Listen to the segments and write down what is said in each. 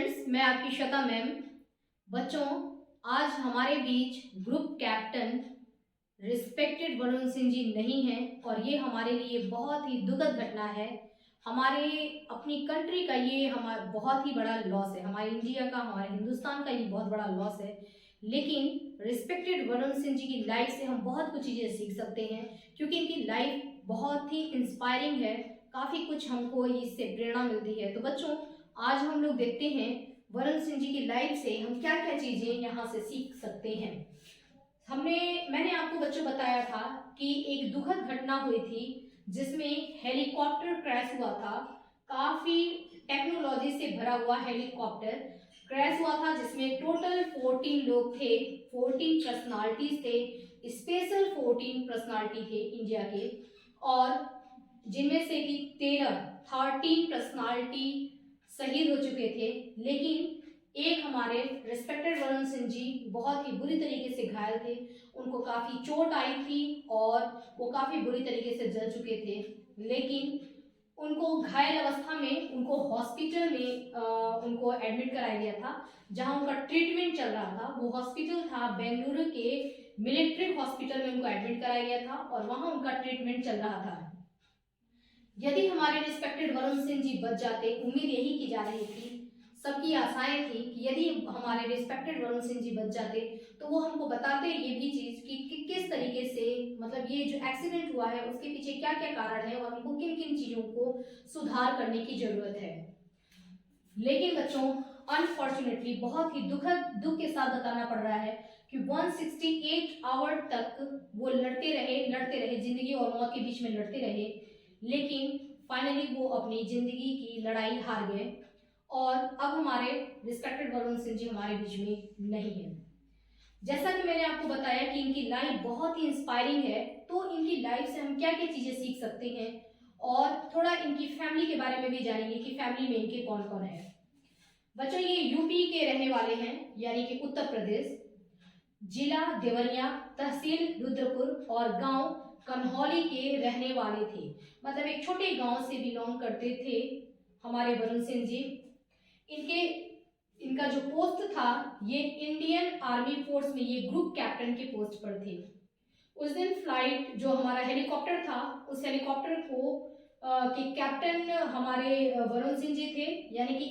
Friends, मैं आपकी Shweta ma'am. बच्चों, आज हमारे बीच group captain respected Varun Singh ji नहीं है और ये हमारे लिए बहुत ही दुखद घटना है। हमारे अपनी कंट्री का ये हमारा बहुत ही बड़ा लॉस है, हमारे इंडिया का, हमारे हिंदुस्तान का ये बहुत बड़ा लॉस है। लेकिन रिस्पेक्टेड वरुण सिंह जी की लाइफ से हम बहुत कुछ चीज़ें सीख सकते हैं, क्योंकि इनकी लाइफ बहुत ही इंस्पायरिंग है। काफ़ी कुछ हमको इससे प्रेरणा मिलती है। तो बच्चों, आज हम लोग देखते हैं वरुण सिंह जी की लाइफ से हम क्या क्या चीज़ें यहाँ से सीख सकते हैं। मैंने आपको बच्चों बताया था कि एक दुखद घटना हुई थी जिसमें हेलीकॉप्टर क्रैश हुआ था। काफी टेक्नोलॉजी से भरा हुआ हेलीकॉप्टर क्रैश हुआ था, जिसमें टोटल 14 लोग थे, 14 पर्सनालिटीज थे, स्पेशल 14 पर्सनालिटी थे इंडिया के, और जिनमें से कि 13 पर्सनालिटी शहीद हो चुके थे। लेकिन एक हमारे रिस्पेक्टेड वरुण सिंह जी बहुत ही बुरी तरीके से घायल थे, उनको काफ़ी चोट आई थी और वो काफ़ी बुरी तरीके से जल चुके थे। लेकिन उनको घायल अवस्था में उनको हॉस्पिटल में उनको एडमिट कराया गया था, जहां उनका ट्रीटमेंट चल रहा था। वो हॉस्पिटल था बेंगलुरु के मिलिट्री हॉस्पिटल में उनको एडमिट कराया गया था और वहां उनका ट्रीटमेंट चल रहा था। यदि हमारे रिस्पेक्टेड वरुण सिंह जी बच जाते, उम्मीद यही की जा रही थी, सबकी आशाएं थी कि यदि हमारे रिस्पेक्टेड वरुण सिंह जी बच जाते तो वो हमको बताते ये भी चीज कि किस तरीके से, मतलब ये जो एक्सीडेंट हुआ है उसके पीछे क्या क्या कारण है और हमको किन किन चीजों को सुधार करने की जरूरत है। लेकिन बच्चों, अनफॉर्चुनेटली बहुत ही दुख के साथ बताना पड़ रहा है कि 168 आवर तक वो लड़ते रहे, जिंदगी और मौत के बीच में लड़ते रहे। लेकिन फाइनली वो अपनी जिंदगी की लड़ाई हार गए और अब हमारे रिस्पेक्टेड वरुण सिंह जी हमारे बीच में नहीं है। जैसा कि मैंने आपको बताया कि इनकी लाइफ बहुत ही इंस्पायरिंग है, तो इनकी लाइफ से हम क्या क्या चीजें सीख सकते हैं और थोड़ा इनकी फैमिली के बारे में भी जानेंगे कि फैमिली में इनके कौन कौन है। बच्चों, ये यूपी के रहने वाले हैं, यानी कि उत्तर प्रदेश, जिला देवरिया, तहसील रुद्रपुर और गांव कन्हौली के रहने वाले थे। मतलब एक छोटे गांव से बिलोंग करते थे हमारे वरुण सिंह जी। इनका जो पोस्ट था, ये इंडियन आर्मी फोर्स में ये ग्रुप कैप्टन के पोस्ट पर थे। उस दिन फ्लाइट जो हमारा हेलीकॉप्टर था, उस हेलीकॉप्टर को के कैप्टन हमारे वरुण सिंह जी थे, यानी कि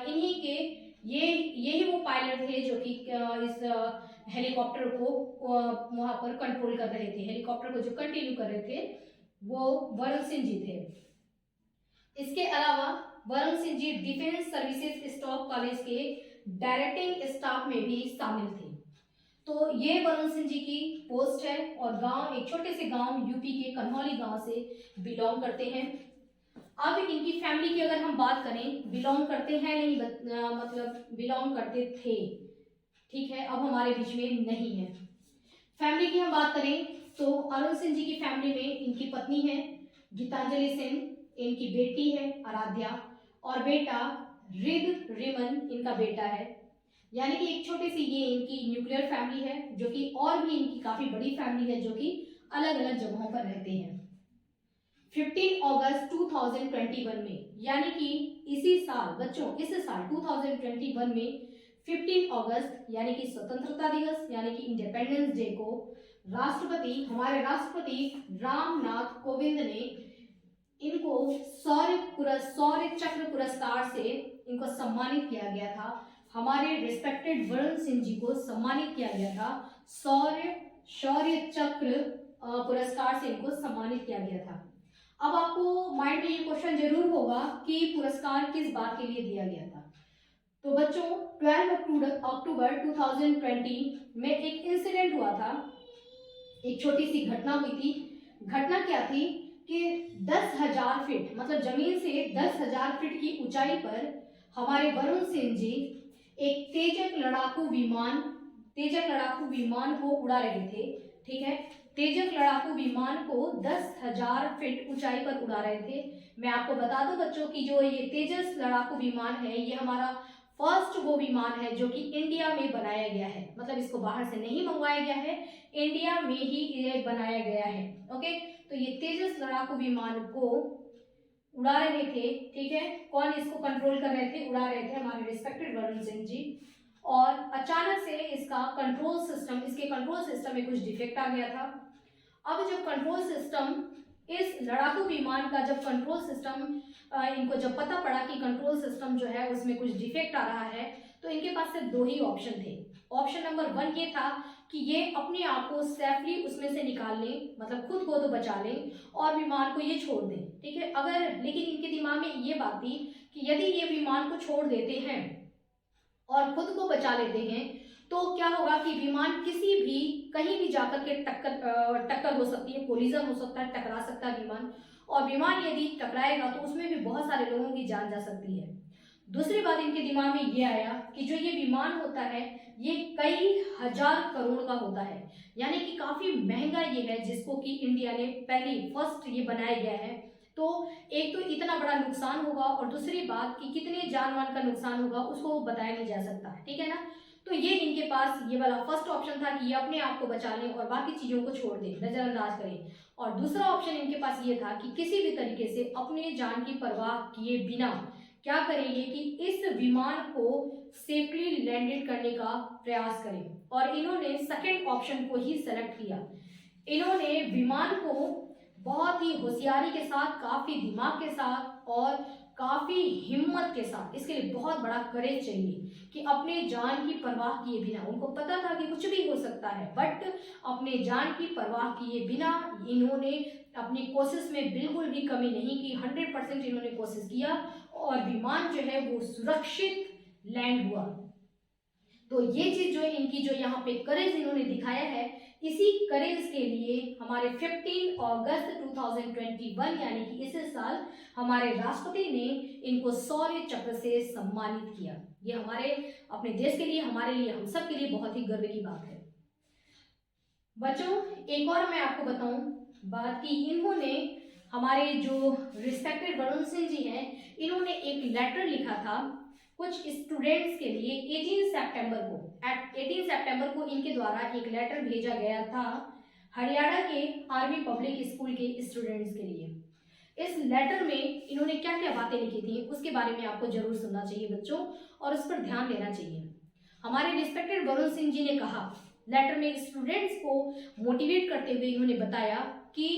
इन्हीं के यही वो पायलट थे जो कि इस हेलीकॉप्टर को वहां पर कंट्रोल कर रहे थे। हेलीकॉप्टर को जो कंटिन्यू कर रहे थे वो वरुण सिंह जी थे। इसके अलावा वरुण सिंह जी डिफेंस सर्विसेज स्टाफ कॉलेज के डायरेक्टिंग स्टाफ में भी शामिल थे। तो ये वरुण सिंह जी की पोस्ट है और गांव एक छोटे से गांव यूपी के कन्हौली गांव से बिलोंग करते हैं। अब इनकी फैमिली की अगर हम बात करें, बिलोंग करते हैं नहीं, मतलब बिलोंग करते थे, ठीक है, अब हमारे बीच में नहीं है। फैमिली की हम बात करें तो अरुण सिंह जी की फैमिली में इनकी पत्नी है गीतांजलि सिंह, इनकी बेटी है आराध्या और बेटा रिमन इनका बेटा है। यानी कि एक छोटी सी ये इनकी न्यूक्लियर फैमिली है, जो कि और भी इनकी काफी बड़ी फैमिली है जो कि अलग अलग जगहों पर रहते हैं। 15 अगस्त 2021 में, यानी कि इसी साल बच्चों, इस साल 2021 में 15 अगस्त यानी कि स्वतंत्रता दिवस यानी कि इंडिपेंडेंस डे को हमारे राष्ट्रपति रामनाथ कोविंद ने इनको शौर्य चक्र पुरस्कार से इनको सम्मानित किया गया था। हमारे रिस्पेक्टेड वरुण सिंह जी को सम्मानित किया गया था, शौर्य चक्र पुरस्कार से इनको सम्मानित किया गया था। अब आपको माइंड में ये क्वेश्चन जरूर होगा कि पुरस्कार किस बात के लिए दिया गया था। तो बच्चों, 12 अक्टूबर 2020 में एक इंसिडेंट हुआ था, एक छोटी सी घटना हुई थी। घटना क्या थी कि 10,000 फीट, मतलब जमीन से 10,000 फीट की ऊंचाई पर हमारे वरुण सिंह जी एक तेजक लड़ाकू विमान को उड़ा रहे थे, ठीक है। तेजक लड़ाकू विमान को 10,000 फीट ऊंचाई पर उड़ा रहे थे। मैं आपको बता दूं बच्चों की जो ये तेजस लड़ाकू विमान है, ये हमारा फर्स्ट वो विमान है जो कि इंडिया में बनाया गया है, मतलब इसको बाहर से नहीं मंगवाया गया है, इंडिया में ही ये बनाया गया है। ओके, तो ये तेजस लड़ाकू विमान को उड़ा रहे थे, ठीक है। कौन इसको कंट्रोल कर रहे थे, उड़ा रहे थे, हमारे रिस्पेक्टेड वरुण सिंह जी, और अचानक से इसके कंट्रोल सिस्टम में कुछ डिफेक्ट आ गया था। अब जब कंट्रोल सिस्टम, इस लड़ाकू विमान का जब कंट्रोल सिस्टम, इनको जब पता पड़ा कि कंट्रोल सिस्टम जो है उसमें कुछ डिफेक्ट आ रहा है, तो इनके पास सिर्फ 2 ही ऑप्शन थे। ऑप्शन नंबर 1 ये था कि ये अपने आप को सेफली उसमें से निकाल लें, मतलब खुद को तो बचा लें और विमान को ये छोड़ दें, ठीक है। लेकिन इनके दिमाग में ये बात थी कि यदि ये विमान को छोड़ देते हैं और खुद को बचा लेते हैं तो क्या होगा कि विमान किसी भी कहीं भी जाकर के टक्कर हो सकती है, कोलिजन हो सकता है, टकरा सकता है विमान, और विमान यदि टकराएगा तो उसमें भी बहुत सारे लोगों की जान जा सकती है। दूसरी बात इनके दिमाग में ये आया कि जो ये विमान होता है ये कई हजार करोड़ का होता है, यानी कि काफी महंगा ये है, जिसको कि इंडिया ने फर्स्ट ये बनाया गया है। तो एक तो इतना बड़ा नुकसान होगा, और दूसरी बात कि कितने जान माल का नुकसान होगा उसको बताया नहीं जा सकता, ठीक है ना। तो ये इनके पास ये वाला फर्स्ट ऑप्शन था कि ये अपने आप को बचा लें और बाकी चीजों को छोड़ दें, नजरअंदाज करें। और दूसरा ऑप्शन इनके पास ये था कि किसी भी तरीके से अपने जान की परवाह किए बिना क्या करेंगे कि इस विमान को सेफली लैंडेड करने का प्रयास करें, और इन्होंने सेकंड ऑप्शन को ही सेलेक्ट किया। इन्होंने विमान को बहुत ही होशियारी के साथ, काफी दिमाग के साथ और काफी हिम्मत के साथ, इसके लिए बहुत बड़ा करेज चाहिए कि अपने जान की परवाह किए बिना, उनको पता था कि कुछ भी हो सकता है, बट अपने जान की परवाह किए बिना इन्होंने अपनी कोशिश में बिल्कुल भी कमी नहीं की। 100% इन्होंने कोशिश किया और विमान जो है वो सुरक्षित लैंड हुआ। तो ये चीज जो इनकी जो यहाँ पे करेज इन्होंने दिखाया है, इसी करेज के लिए हमारे 15 अगस्त 2021 यानी कि इस साल हमारे राष्ट्रपति ने इनको शौर्य चक्र से सम्मानित किया। ये हमारे अपने देश के लिए, हमारे लिए, हम सब के लिए बहुत ही गर्व की बात है। बच्चों एक और मैं आपको बताऊं बात कि इन्होंने, हमारे जो रिस्पेक्टेड वरुण सिंह जी हैं, इन्होंने एक लेटर लिखा था कुछ स्टूडेंट्स के लिए 18 सितंबर को इनके द्वारा एक लेटर भेजा गया था हरियाणा के आर्मी पब्लिक स्कूल के स्टूडेंट्स के लिए। इस लेटर में इन्होंने क्या क्या बातें लिखी थी उसके बारे में आपको जरूर सुनना चाहिए बच्चों, और उस पर ध्यान देना चाहिए। हमारे रिस्पेक्टेड वरुण सिंह जी ने कहा, लेटर में स्टूडेंट्स को मोटिवेट करते हुए इन्होंने बताया कि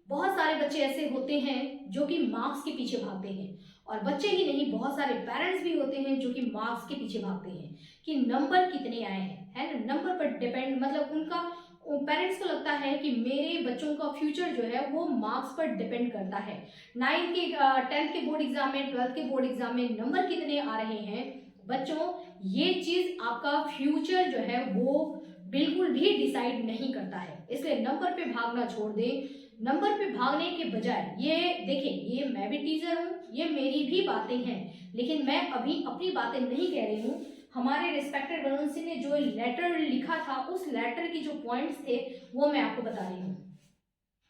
बहुत सारे बच्चे ऐसे होते हैं जो कि मार्क्स के पीछे भागते हैं, और बच्चे ही नहीं, बहुत सारे पेरेंट्स भी होते हैं जो कि मार्क्स के पीछे भागते हैं कि नंबर कितने आए हैं, है ना, नंबर पर डिपेंड, मतलब उनका पेरेंट्स को लगता है कि मेरे बच्चों का फ्यूचर जो है वो मार्क्स पर डिपेंड करता है। 9th के 10th के बोर्ड एग्जाम में, 12th के बोर्ड एग्जाम में नंबर कितने आ रहे हैं बच्चों, ये चीज आपका फ्यूचर जो है वो बिल्कुल भी डिसाइड नहीं करता है। इसलिए नंबर पे भागना छोड़ दें। नंबर पे भागने के बजाय, ये देखिए, ये मैं भी टीचर हूँ, ये मेरी भी बातें हैं, लेकिन मैं अभी अपनी बातें नहीं कह रही हूँ। हमारे रिस्पेक्टेड वरुण सिंह ने जो लेटर लिखा था उस लेटर की जो पॉइंट्स थे वो मैं आपको बता रही हूँ।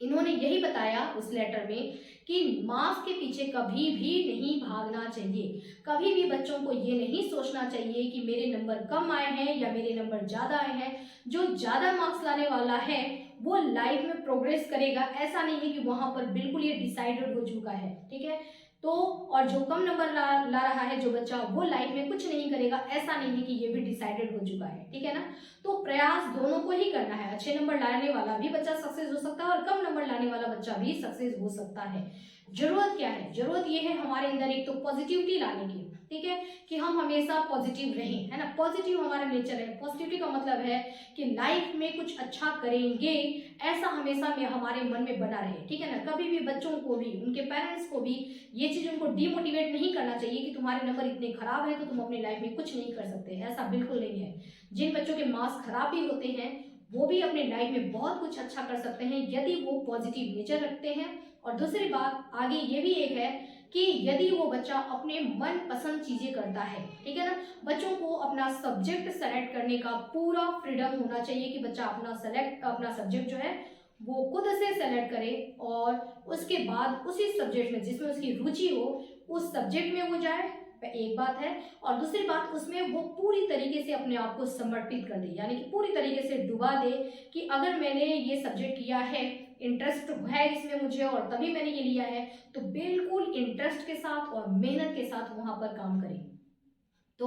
इन्होंने यही बताया उस लेटर में कि मार्क्स के पीछे कभी भी नहीं भागना चाहिए। कभी भी बच्चों को ये नहीं सोचना चाहिए कि मेरे नंबर कम आए हैं या मेरे नंबर ज़्यादा आए हैं। जो ज़्यादा मार्क्स लाने वाला है वो लाइफ में प्रोग्रेस करेगा, ऐसा नहीं है कि वहाँ पर बिल्कुल ये डिसाइडेड हो चुका है, ठीक है। तो और जो कम नंबर ला रहा है जो बच्चा, वो लाइफ में कुछ नहीं करेगा, ऐसा नहीं है कि ये भी डिसाइडेड हो चुका है, ठीक है ना। तो प्रयास दोनों को ही करना है। अच्छे नंबर लाने वाला भी बच्चा सक्सेस हो सकता है और कम नंबर लाने वाला बच्चा भी सक्सेस हो सकता है। जरूरत क्या है? जरूरत ये है हमारे अंदर एक तो पॉजिटिविटी लाने की, ठीक है, कि हम हमेशा पॉजिटिव रहें, है ना। पॉजिटिव हमारा नेचर है। पॉजिटिविटी का मतलब है कि लाइफ में कुछ अच्छा करेंगे, ऐसा हमेशा में हमारे मन में बना रहे, ठीक है ना। कभी भी बच्चों को भी, उनके पेरेंट्स को भी ये चीज उनको डिमोटिवेट नहीं करना चाहिए कि तुम्हारे नंबर इतने खराब है तो तुम अपनी लाइफ में कुछ नहीं कर सकते, ऐसा बिल्कुल नहीं है। जिन बच्चों के मार्क्स खराब भी होते हैं वो भी अपने लाइफ में बहुत कुछ अच्छा कर सकते हैं यदि वो पॉजिटिव नेचर रखते हैं। और दूसरी बात आगे ये भी एक है कि यदि वो बच्चा अपने मन पसंद चीजें करता है, ठीक है ना। बच्चों को अपना सब्जेक्ट सेलेक्ट करने का पूरा फ्रीडम होना चाहिए कि बच्चा अपना सब्जेक्ट जो है वो खुद से सेलेक्ट करे और उसके बाद उसी सब्जेक्ट में जिसमें उसकी रुचि हो उस सब्जेक्ट में वो जाए, एक बात है। और दूसरी बात, उसमें वो पूरी तरीके से अपने आप को समर्पित कर दे, यानी कि पूरी तरीके से डुबा दे कि अगर मैंने ये सब्जेक्ट लिया है, इंटरेस्ट है इसमें मुझे और तभी मैंने ये लिया है, तो बिल्कुल इंटरेस्ट के साथ और मेहनत के साथ वहां पर काम करें। तो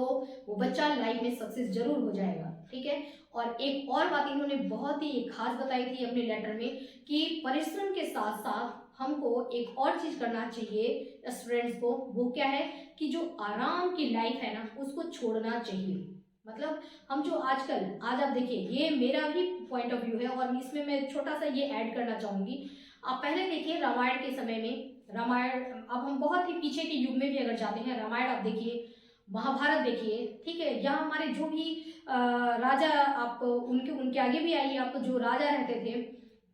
वो बच्चा लाइफ में सक्सेस जरूर हो जाएगा, ठीक है। और एक और बात इन्होंने बहुत ही खास बताई थी अपने लेटर में कि परिश्रम के साथ साथ हमको एक और चीज करना चाहिए स्टूडेंट्स को। वो क्या है कि जो आराम की लाइफ है ना उसको छोड़ना चाहिए। मतलब हम जो आजकल आज आप देखिए, ये मेरा भी पॉइंट ऑफ व्यू है और इसमें मैं छोटा सा ये ऐड करना चाहूंगी। आप पहले देखिए रामायण के समय में, रामायण अब हम बहुत ही पीछे के युग में भी अगर जाते हैं, रामायण आप देखिए, महाभारत देखिए, ठीक है। यहाँ हमारे जो भी राजा, आप उनके उनके आगे भी आइए, आप जो राजा रहते थे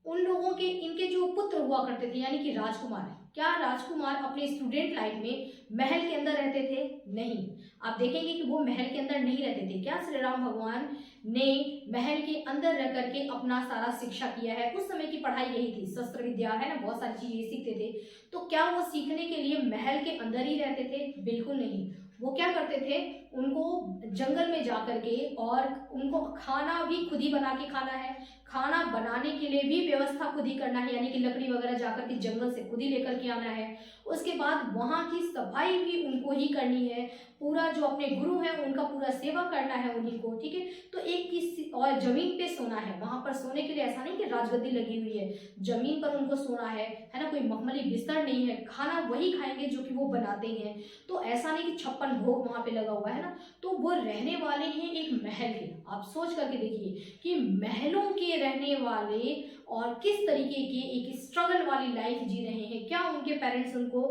उन लोगों के इनके जो पुत्र हुआ करते थे यानी कि राजकुमार, क्या राजकुमार अपने स्टूडेंट लाइफ में महल के अंदर रहते थे? नहीं। आप देखेंगे कि वो महल के अंदर नहीं रहते थे। क्या श्री राम भगवान ने महल के अंदर रह करके अपना सारा शिक्षा किया है? उस समय की पढ़ाई यही थी, शस्त्र विद्या है ना, बहुत सारी चीजें सीखते थे। तो क्या वो सीखने के लिए महल के अंदर ही रहते थे? बिल्कुल नहीं। वो क्या करते थे, उनको जंगल में जा करके, और उनको खाना भी खुद ही बना के खाना है, खाना बनाने के लिए भी व्यवस्था खुद ही करना है, यानी कि लकड़ी वगैरह जाकर के जंगल से खुद ही लेकर के आना है। उसके बाद वहाँ की सफाई भी उनको ही करनी है, पूरा जो अपने गुरु हैं उनका पूरा सेवा करना है उन्हीं को, ठीक है। तो एक किस और जमीन पे सोना है, वहां पर सोने के लिए ऐसा नहीं कि राजगद्दी लगी हुई है, जमीन पर उनको सोना है ना, कोई मखमली बिस्तर नहीं है, खाना वही खाएंगे जो कि वो बनाते हैं। तो ऐसा नहीं कि 56 भोग वहां पे लगा हुआ है ना, तो वो रहने वाले हैं एक महल के। आप सोच करके देखिए कि महलों के रहने वाले और किस तरीके की एक स्ट्रगल वाली लाइफ जी रहे हैं। क्या उनके पेरेंट्स उनको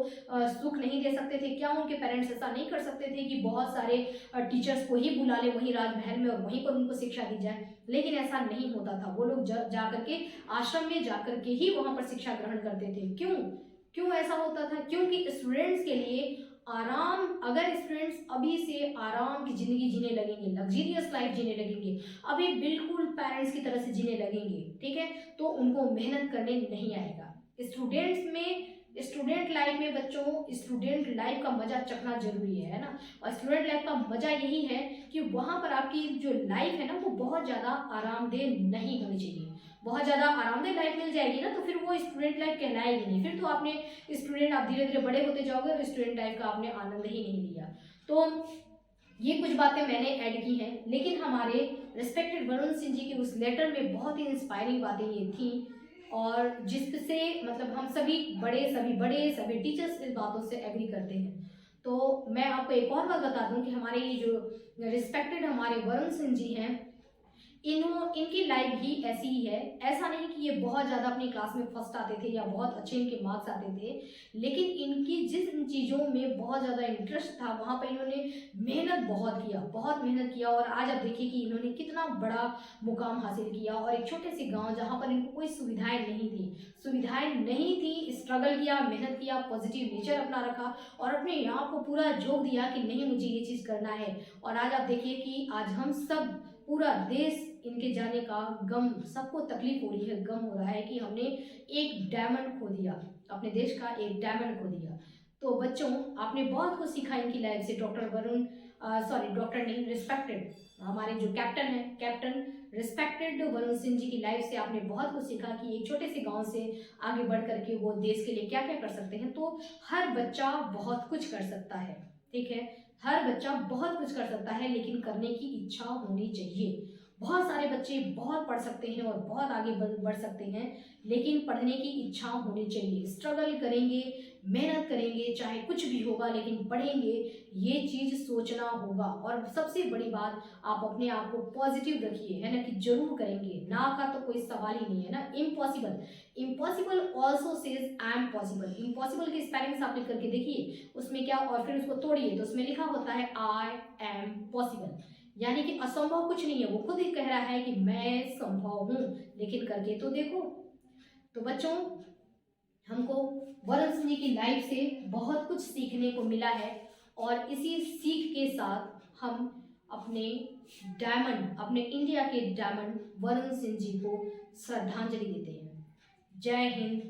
सुख नहीं दे सकते थे? क्या उनके पेरेंट्स ऐसा नहीं कर सकते थे कि बहुत सारे टीचर्स को ही बुला ले वहीं राजमहल में और वहीं पर उनको शिक्षा दी जाए? लेकिन ऐसा नहीं होता था। वो लोग जा करके आश्रम में जाकर के ही वहां पर शिक्षा ग्रहण करते थे। क्यों क्यों ऐसा होता था? क्योंकि स्टूडेंट्स के लिए आराम, अगर स्टूडेंट्स अभी से आराम की जिंदगी जीने लगेंगे, लग्जरियस लाइफ जीने लगेंगे, अभी बिल्कुल पेरेंट्स की तरह से जीने लगेंगे, ठीक है, तो उनको मेहनत करने नहीं आएगा। स्टूडेंट्स में, स्टूडेंट लाइफ में बच्चों, स्टूडेंट लाइफ का मजा चखना जरूरी है ना। और स्टूडेंट लाइफ का मजा यही है कि वहां पर आपकी जो लाइफ है ना वो बहुत ज्यादा आरामदेह नहीं होनी चाहिए। बहुत ज्यादा आरामदेह लाइफ मिल जाएगी ना तो फिर वो स्टूडेंट लाइफ कहलाएगी नहीं। फिर तो आपने स्टूडेंट, आप धीरे धीरे बड़े होते जाओगे और स्टूडेंट लाइफ का आपने आनंद ही नहीं लिया। तो ये कुछ बातें मैंने ऐड की हैं, लेकिन हमारे रिस्पेक्टेड वरुण सिंह जी के उस लेटर में बहुत ही इंस्पायरिंग बातें ये थी, और जिससे मतलब हम सभी सभी टीचर्स इस बातों से एग्री करते हैं। तो मैं आपको एक और बात बता दूं कि हमारे ये जो रिस्पेक्टेड हमारे वरुण सिंह जी हैं, इनकी लाइफ भी ऐसी ही है। ऐसा नहीं कि ये बहुत ज़्यादा अपनी क्लास में फर्स्ट आते थे या बहुत अच्छे इनके मार्क्स आते थे, लेकिन इनकी जिस चीज़ों में बहुत ज़्यादा इंटरेस्ट था वहाँ पर इन्होंने बहुत मेहनत किया, और आज आप देखिए कि इन्होंने कितना बड़ा मुकाम हासिल किया। और एक छोटे से गाँव जहाँ पर इनको कोई सुविधाएं नहीं थी, स्ट्रगल किया, मेहनत किया, पॉजिटिव नेचर अपना रखा और अपने आप को पूरा जोक दिया कि नहीं मुझे ये चीज़ करना है। और आज आप देखिए कि आज हम सब, पूरा देश इनके जाने का गम, सबको तकलीफ हो रही है, गम हो रहा है कि हमने एक डायमंड खो दिया, अपने देश का एक डायमंड खो दिया। तो बच्चों, आपने बहुत कुछ सीखा इनकी लाइफ से। डॉक्टर नहीं, रिस्पेक्टेड हमारे जो कैप्टन है, कैप्टन रिस्पेक्टेड वरुण सिंह जी की लाइफ से आपने बहुत कुछ सीखा कि एक छोटे से गांव से आगे बढ़ करके वो देश के लिए क्या क्या कर सकते हैं। तो हर बच्चा बहुत कुछ कर सकता है, ठीक है, हर बच्चा बहुत कुछ कर सकता है, लेकिन करने की इच्छा होनी चाहिए। बहुत सारे बच्चे बहुत पढ़ सकते हैं और बहुत आगे बढ़ सकते हैं, लेकिन पढ़ने की इच्छा होनी चाहिए। स्ट्रगल करेंगे, मेहनत करेंगे, चाहे कुछ भी होगा लेकिन पढ़ेंगे, ये चीज़ सोचना होगा। और सबसे बड़ी बात, आप अपने आप को पॉजिटिव रखिए, है ना, कि जरूर करेंगे, ना का तो कोई सवाल ही नहीं है ना। Impossible also says I am possible. Impossible की स्पेलिंग्स आप लिख करके देखिए, उसमें क्या, और फिर उसको तोड़िए तो उसमें लिखा होता है आई एम पॉसिबल, यानी कि असंभव कुछ नहीं है। वो खुद ही कह रहा है कि मैं संभव हूं, लेकिन करके तो देखो। तो बच्चों, हमको वरुण सिंह जी की लाइफ से बहुत कुछ सीखने को मिला है, और इसी सीख के साथ हम अपने डायमंड, अपने इंडिया के डायमंड वरुण सिंह जी को श्रद्धांजलि देते हैं। जय हिंद।